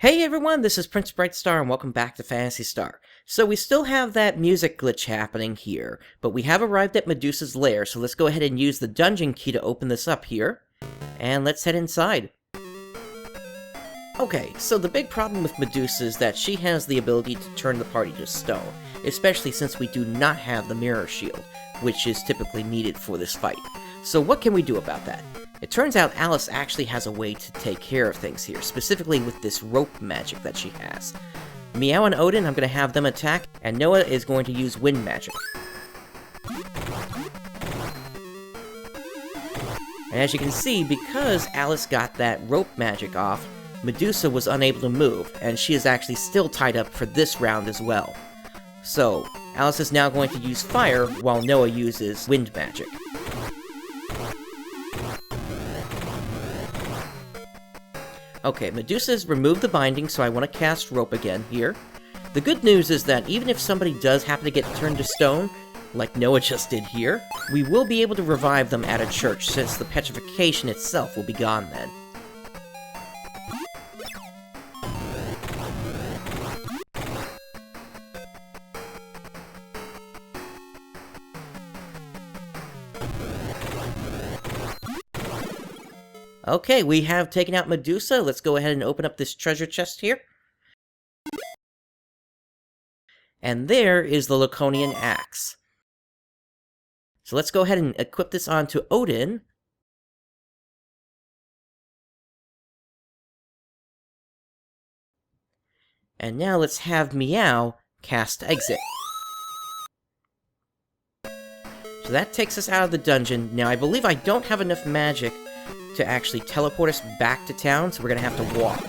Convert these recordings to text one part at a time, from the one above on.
Hey everyone, this is Prince Brightstar and welcome back to Phantasy Star. So we still have that music glitch happening here, but we have arrived at Medusa's lair, so let's go ahead and use the dungeon key to open this up here. And let's head inside. Okay, so the big problem with Medusa is that she has the ability to turn the party to stone, especially since we do not have the mirror shield, which is typically needed for this fight. So what can we do about that? It turns out Alice actually has a way to take care of things here, specifically with this rope magic that she has. Meow and Odin, I'm going to have them attack, and Noah is going to use wind magic. And as you can see, because Alice got that rope magic off, Medusa was unable to move, and she is actually still tied up for this round as well. So, Alice is now going to use fire, while Noah uses wind magic. Okay, Medusa's removed the binding, so I want to cast rope again here. The good news is that even if somebody does happen to get turned to stone, like Noah just did here, we will be able to revive them at a church, since the petrification itself will be gone then. Okay, we have taken out Medusa. Let's go ahead and open up this treasure chest here. And there is the Laconian axe. So let's go ahead and equip this onto Odin. And now let's have Meow cast Exit. So that takes us out of the dungeon. Now I believe I don't have enough magic to actually teleport us back to town, so we're gonna have to walk.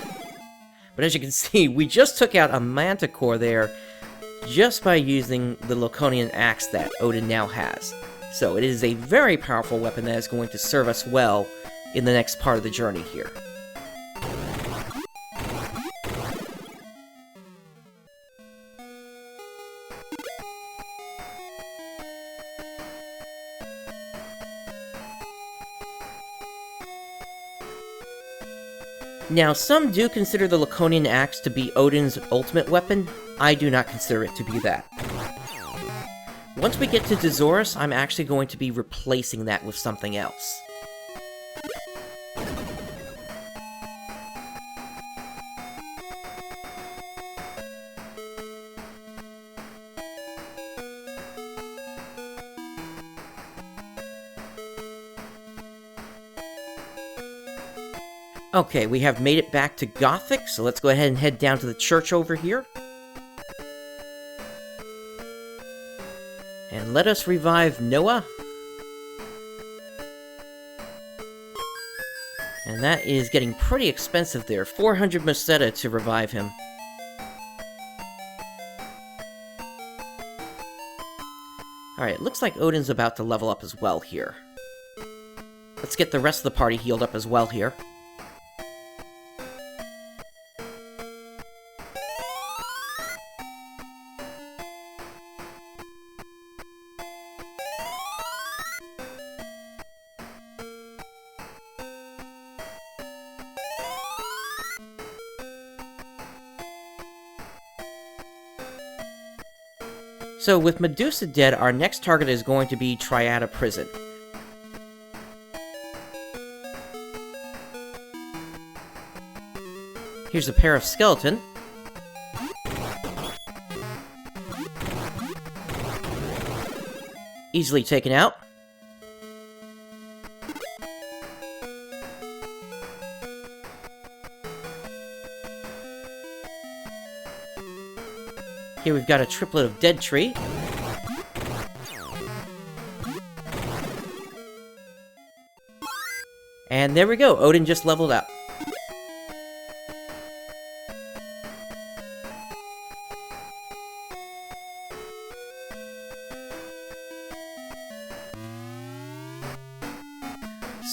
But as you can see, we just took out a manticore there just by using the Laconian axe that Odin now has. So it is a very powerful weapon that is going to serve us well in the next part of the journey here. Now, some do consider the Laconian axe to be Odin's ultimate weapon. I do not consider it to be that. Once we get to Dazorus, I'm actually going to be replacing that with something else. Okay, we have made it back to Gothic, so let's go ahead and head down to the church over here. And let us revive Noah. And that is getting pretty expensive there, 400 Musetta to revive him. Alright, looks like Odin's about to level up as well here. Let's get the rest of the party healed up as well here. So with Medusa dead, our next target is going to be Triada Prison. Here's a pair of skeleton. Easily taken out. Here we've got a triplet of Dead Tree. And there we go, Odin just leveled up.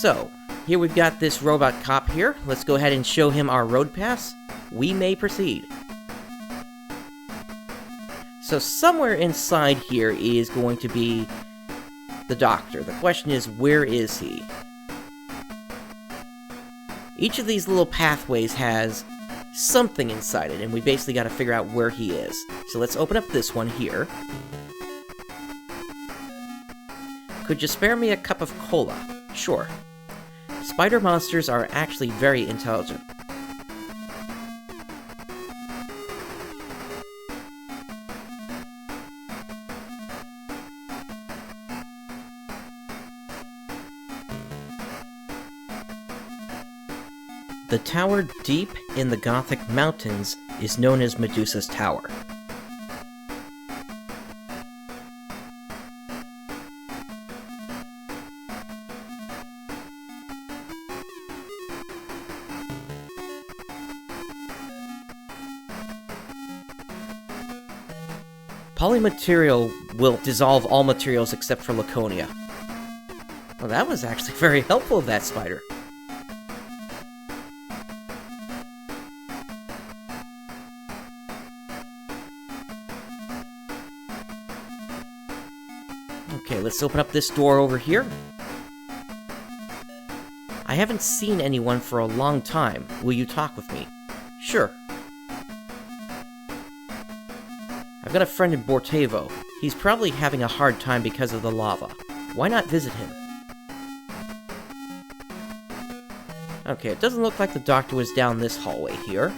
So, here we've got this robot cop here. Let's go ahead and show him our road pass. We may proceed. So somewhere inside here is going to be the doctor. The question is, where is he? Each of these little pathways has something inside it, and we basically got to figure out where he is. So let's open up this one here. Could you spare me a cup of cola? Sure. Spider monsters are actually very intelligent. The tower deep in the Gothic mountains is known as Medusa's Tower. Polymaterial will dissolve all materials except for Laconia. Well, that was actually very helpful, that spider. Okay, let's open up this door over here. I haven't seen anyone for a long time. Will you talk with me? Sure. I've got a friend in Bortevo. He's probably having a hard time because of the lava. Why not visit him? Okay, it doesn't look like the doctor was down this hallway here.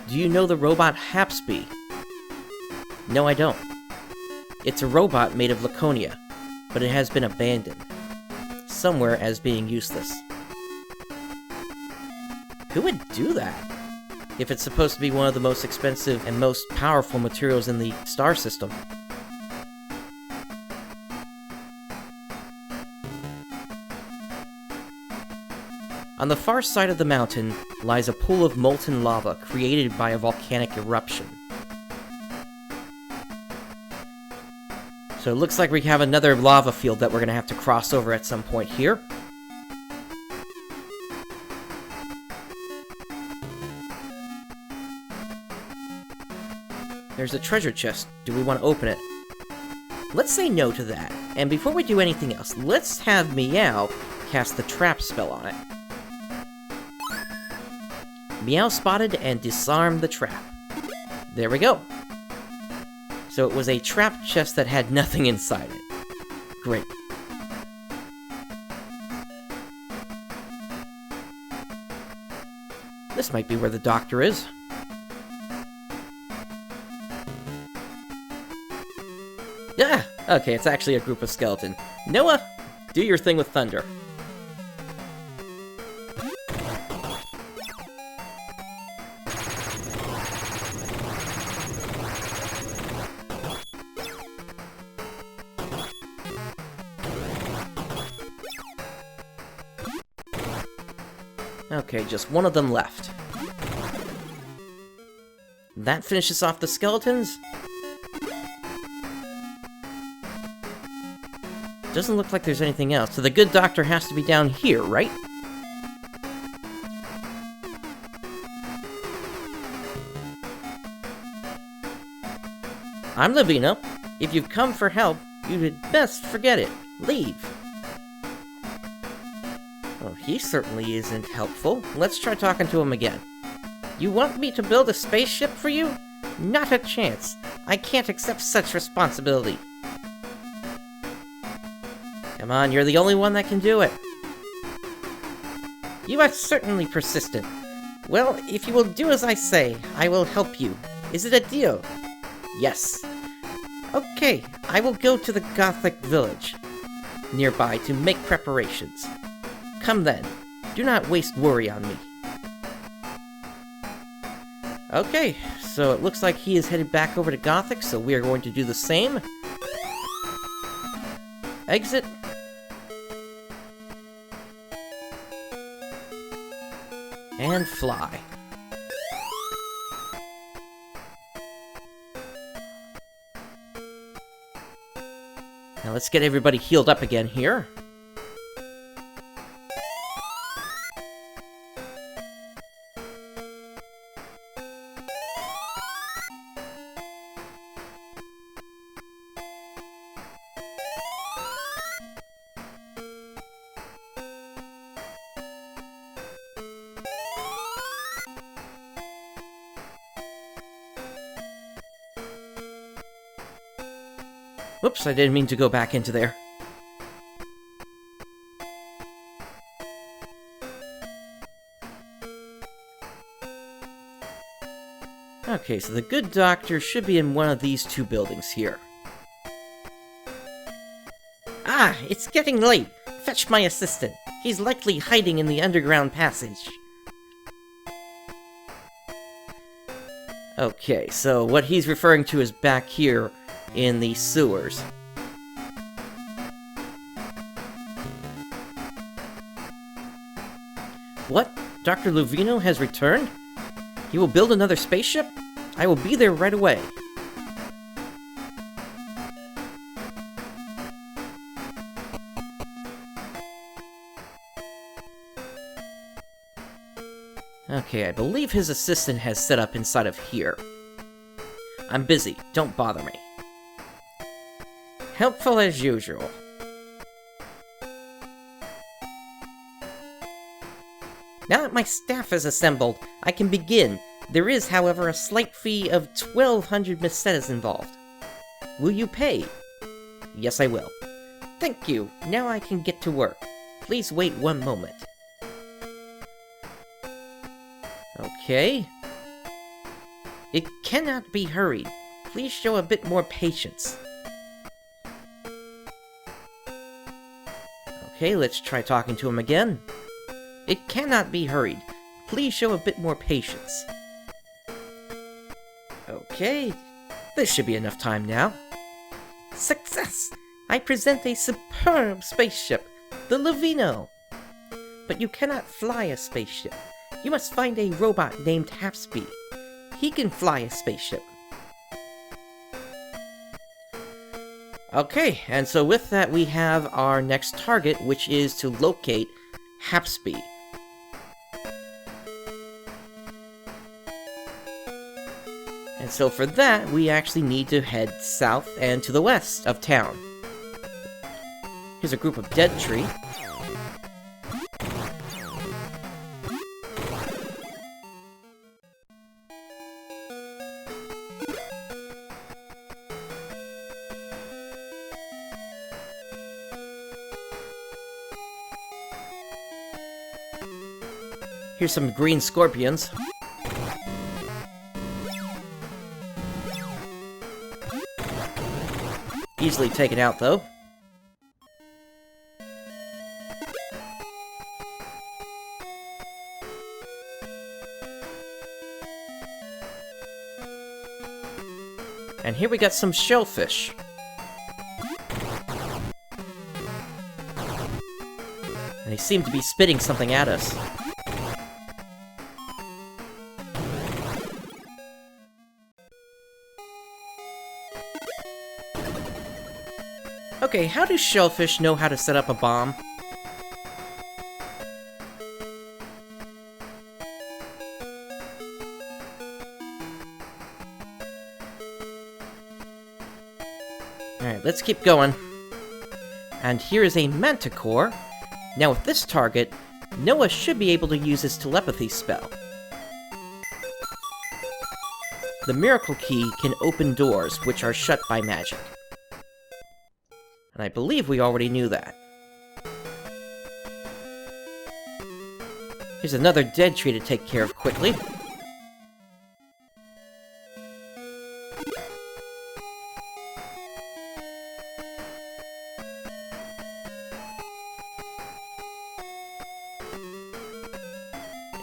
Do you know the robot Hapsby? No, I don't. It's a robot made of Laconia, but it has been abandoned. Somewhere as being useless. Who would do that? If it's supposed to be one of the most expensive and most powerful materials in the star system. On the far side of the mountain lies a pool of molten lava created by a volcanic eruption. So it looks like we have another lava field that we're going to have to cross over at some point here. There's a treasure chest. Do we want to open it? Let's say no to that. And before we do anything else, let's have Meow cast the trap spell on it. Meow spotted and disarmed the trap. There we go. So it was a trap chest that had nothing inside it. Great. This might be where the doctor is. Ah! Okay, it's actually a group of skeleton. Noah, do your thing with thunder. Okay, just one of them left. That finishes off the skeletons. Doesn't look like there's anything else, so the good doctor has to be down here, right? I'm Lavina. If you've come for help, you'd best forget it. Leave. Well, he certainly isn't helpful. Let's try talking to him again. You want me to build a spaceship for you? Not a chance. I can't accept such responsibility. Come on, you're the only one that can do it. You are certainly persistent. Well, if you will do as I say, I will help you. Is it a deal? Yes. Okay, I will go to the Gothic village nearby to make preparations. Come then. Do not waste worry on me. Okay, so it looks like he is headed back over to Gothic, so we are going to do the same. Exit. And fly. let's get everybody healed up again here. Whoops, I didn't mean to go back into there. Okay, so the good doctor should be in one of these two buildings here. Ah, it's getting late. Fetch my assistant. He's likely hiding in the underground passage. Okay, so what he's referring to is back here in the sewers. What? Dr. Luvino has returned? He will build another spaceship? I will be there right away. Okay, I believe his assistant has set up inside of here. I'm busy. Don't bother me. Helpful as usual. Now that my staff is assembled, I can begin. There is, however, a slight fee of 1,200 Mesetas involved. Will you pay? Yes, I will. Thank you. Now I can get to work. Please wait one moment. Okay. It cannot be hurried. Please show a bit more patience. Okay, let's try talking to him again. It cannot be hurried. Please show a bit more patience. Okay, this should be enough time now. Success! I present a superb spaceship, the Luvino. But you cannot fly a spaceship. You must find a robot named Halfspeed. He can fly a spaceship. Okay, and so with that we have our next target, which is to locate Halfspeed. And so for that, we actually need to head south and to the west of town. Here's a group of dead tree. Here's some green scorpions. Easily taken out, though. And here we got some shellfish. And they seem to be spitting something at us. Okay, how do shellfish know how to set up a bomb? Alright, let's keep going. And here is a manticore. Now with this target, Noah should be able to use his telepathy spell. The miracle key can open doors which are shut by magic. And I believe we already knew that. Here's another dead tree to take care of quickly.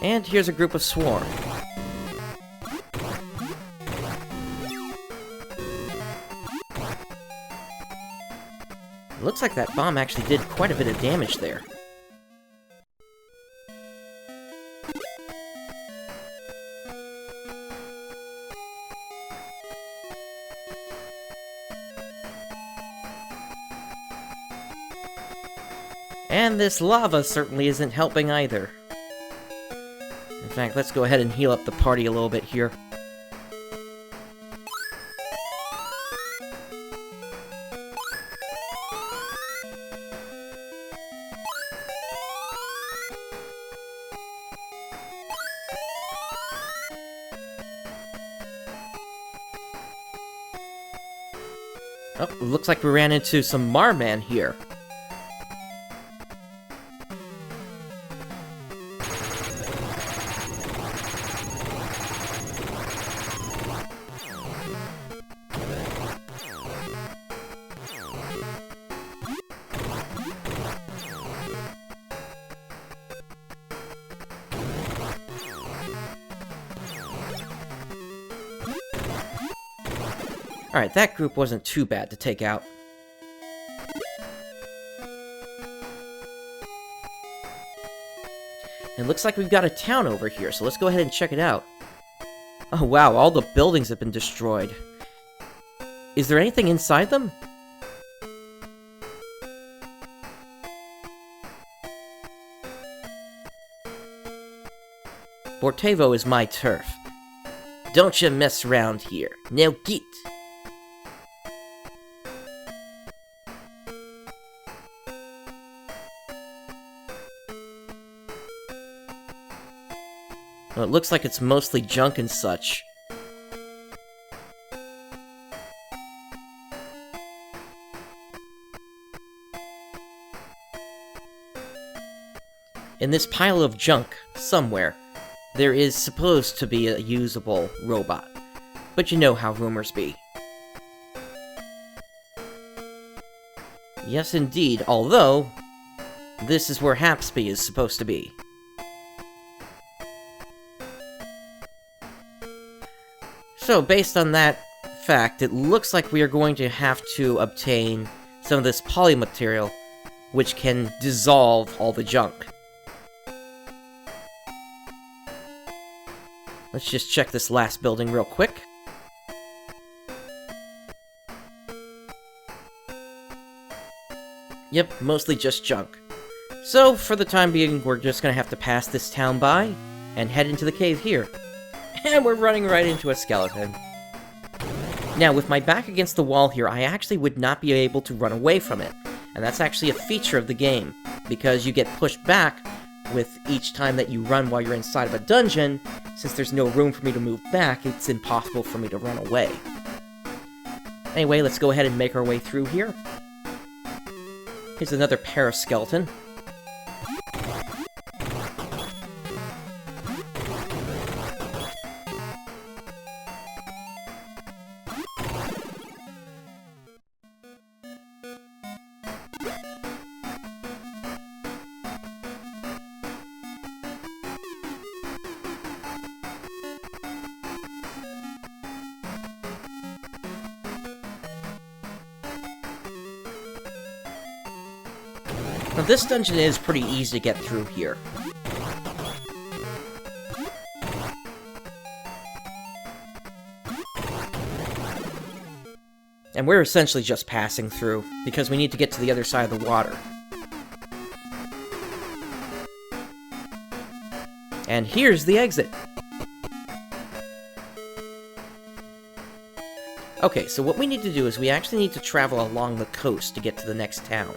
And here's a group of swarm. Looks like that bomb actually did quite a bit of damage there. And this lava certainly isn't helping either. In fact, let's go ahead and heal up the party a little bit here. Oh, looks like we ran into some Marman here. Alright, that group wasn't too bad to take out. It looks like we've got a town over here, so let's go ahead and check it out. Oh wow, all the buildings have been destroyed. Is there anything inside them? Bortevo is my turf. Don't you mess around here. Now get! Well, it looks like it's mostly junk and such. In this pile of junk, somewhere, there is supposed to be a usable robot. But you know how rumors be. Yes, indeed, although this is where Hapsby is supposed to be. So, based on that fact, it looks like we are going to have to obtain some of this polymaterial, which can dissolve all the junk. Let's just check this last building real quick. Yep, mostly just junk. So, for the time being, we're just gonna have to pass this town by and head into the cave here. And we're running right into a skeleton. Now, with my back against the wall here, I actually would not be able to run away from it. And that's actually a feature of the game, because you get pushed back with each time that you run while you're inside of a dungeon. Since there's no room for me to move back, it's impossible for me to run away. Anyway, let's go ahead and make our way through here. Here's another paraskeleton. Now, this dungeon is pretty easy to get through here. And we're essentially just passing through, because we need to get to the other side of the water. And here's the exit. Okay, so what we need to do is we actually need to travel along the coast to get to the next town.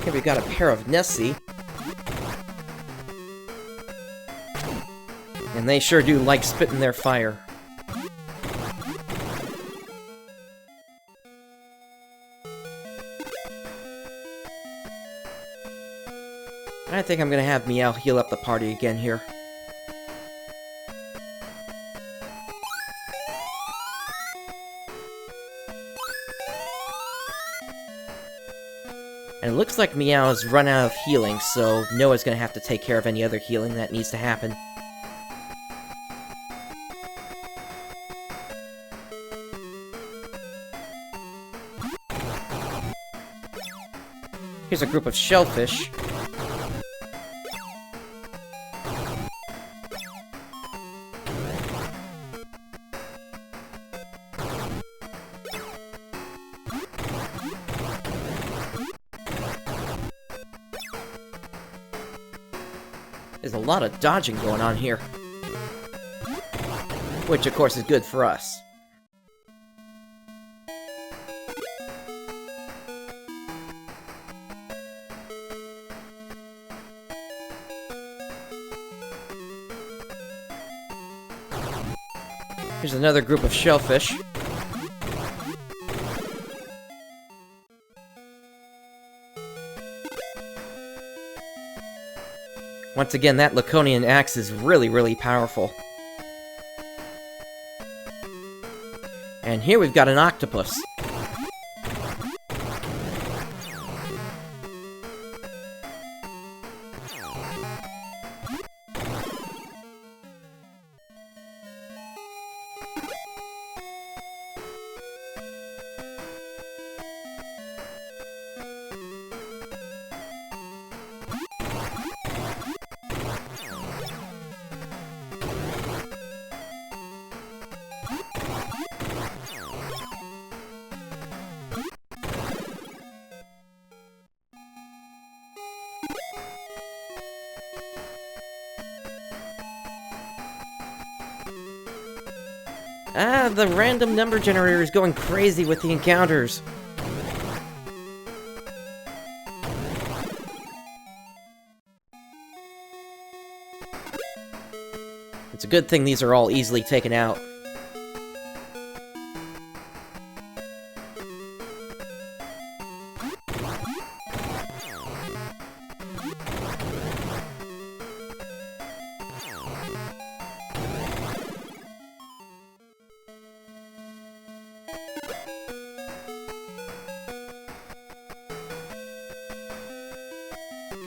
Here we got a pair of Nessie. And they sure do like spitting their fire. I think I'm gonna have Meow heal up the party again here. And it looks like Meow has run out of healing, so Noah's gonna have to take care of any other healing that needs to happen. Here's a group of shellfish. There's a lot of dodging going on here. Which, of course, is good for us. Here's another group of shellfish. Once again, that Laconian axe is really, really powerful. And here we've got an octopus. Ah, the random number generator is going crazy with the encounters. It's a good thing these are all easily taken out.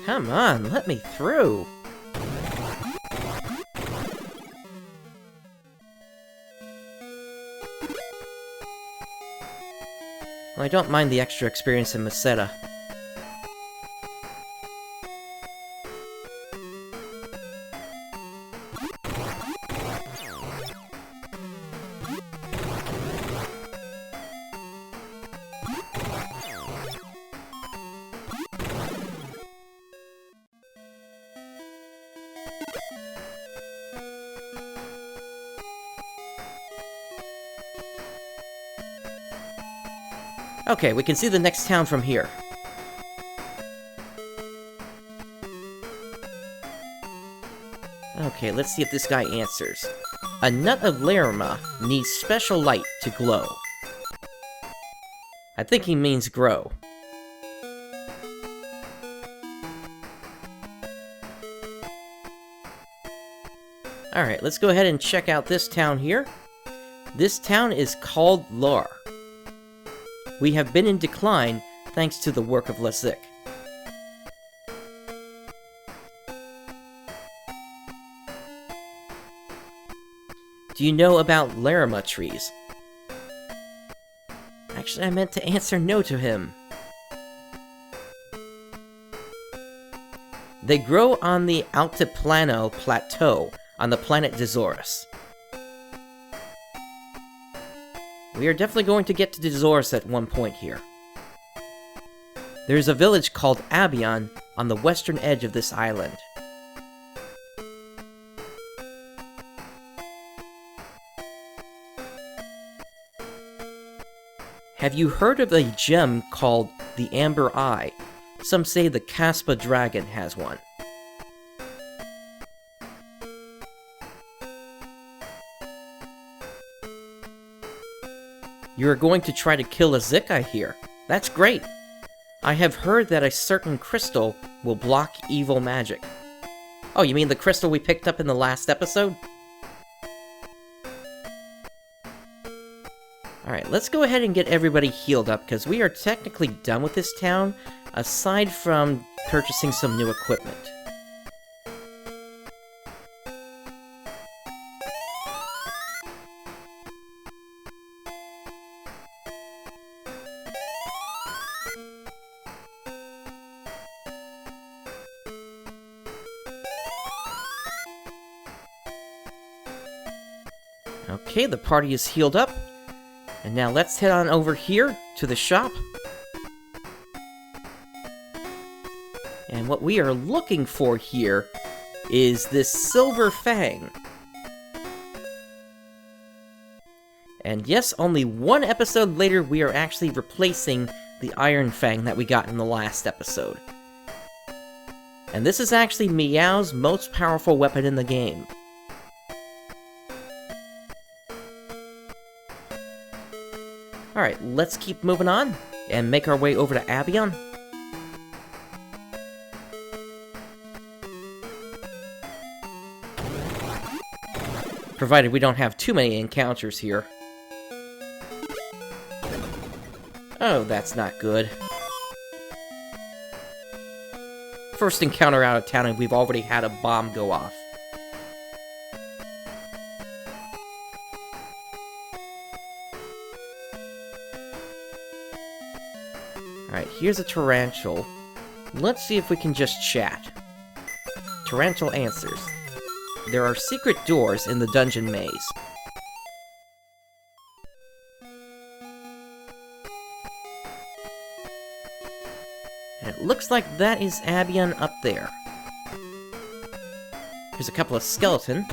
Come on, let me through! Well, I don't mind the extra experience in Meseta. Okay, we can see the next town from here. Okay, let's see if this guy answers. A nut of Larimar needs special light to glow. I think he means grow. Alright, let's go ahead and check out this town here. This town is called Lar. We have been in decline thanks to the work of Lazik. Do you know about Larimar trees? Actually, I meant to answer no to him. They grow on the Altiplano Plateau on the planet Dezorus. We are definitely going to get to Dezorus at one point here. There's a village called Abion on the western edge of this island. Have you heard of a gem called the Amber Eye? Some say the Caspa Dragon has one. You're going to try to kill Lazik, I hear. That's great. I have heard that a certain crystal will block evil magic. Oh, you mean the crystal we picked up in the last episode? Alright, let's go ahead and get everybody healed up, because we are technically done with this town, aside from purchasing some new equipment. Okay, the party is healed up. And now let's head on over here to the shop. And what we are looking for here is this silver Fang. And yes, only one episode later, we are actually replacing the Iron Fang that we got in the last episode. And this is actually Meow's most powerful weapon in the game. Alright, let's keep moving on and make our way over to Abion. Provided we don't have too many encounters here. Oh, that's not good. First encounter out of town and we've already had a bomb go off. Alright, here's a Tarantul. Let's see if we can just chat. Tarantul answers. There are secret doors in the dungeon maze. And it looks like that is Abion up there. Here's a couple of skeleton.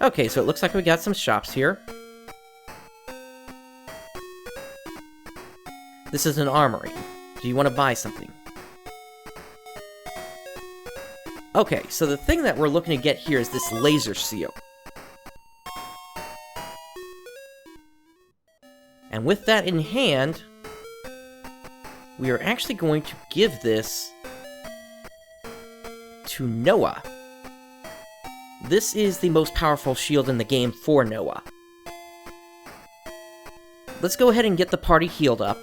Okay, so it looks like we got some shops here. This is an armory. Do you want to buy something? Okay, so the thing that we're looking to get here is this laser seal. And with that in hand, we are actually going to give this to Noah. This is the most powerful shield in the game for Noah. Let's go ahead and get the party healed up.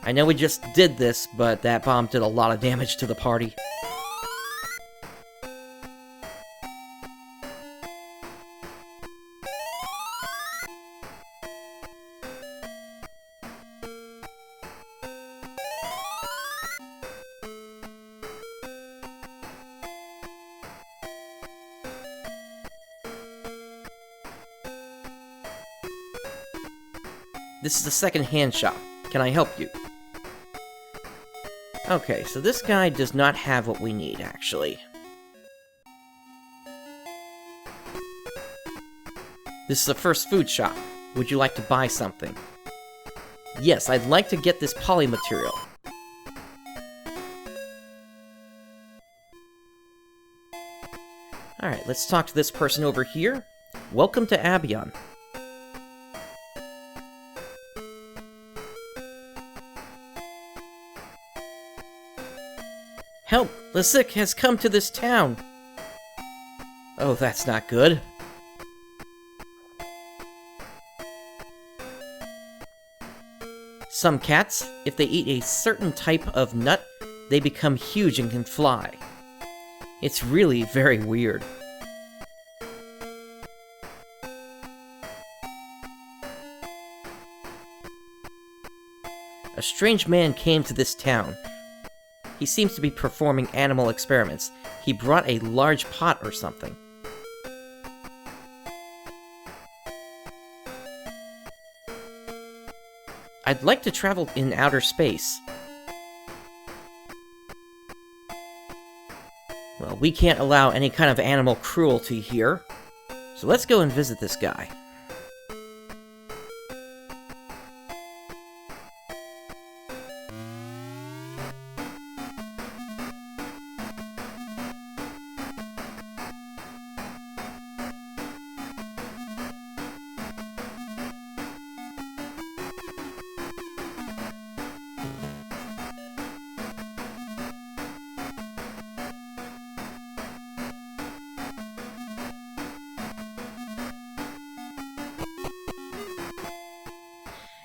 I know we just did this, but that bomb did a lot of damage to the party. This is the second-hand shop. Can I help you? Okay, so this guy does not have what we need, actually. This is the first food shop. Would you like to buy something? Yes, I'd like to get this poly material. Alright, let's talk to this person over here. Welcome to Abion. Help! The sick has come to this town! Oh, that's not good. Some cats, if they eat a certain type of nut, they become huge and can fly. It's really very weird. A strange man came to this town. He seems to be performing animal experiments. He brought a large pot or something. I'd like to travel in outer space. Well, we can't allow any kind of animal cruelty here. So let's go and visit this guy.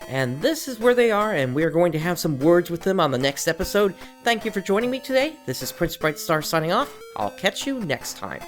And this is where they are, and we are going to have some words with them on the next episode. Thank you for joining me today. This is Prince Brightstar signing off. I'll catch you next time.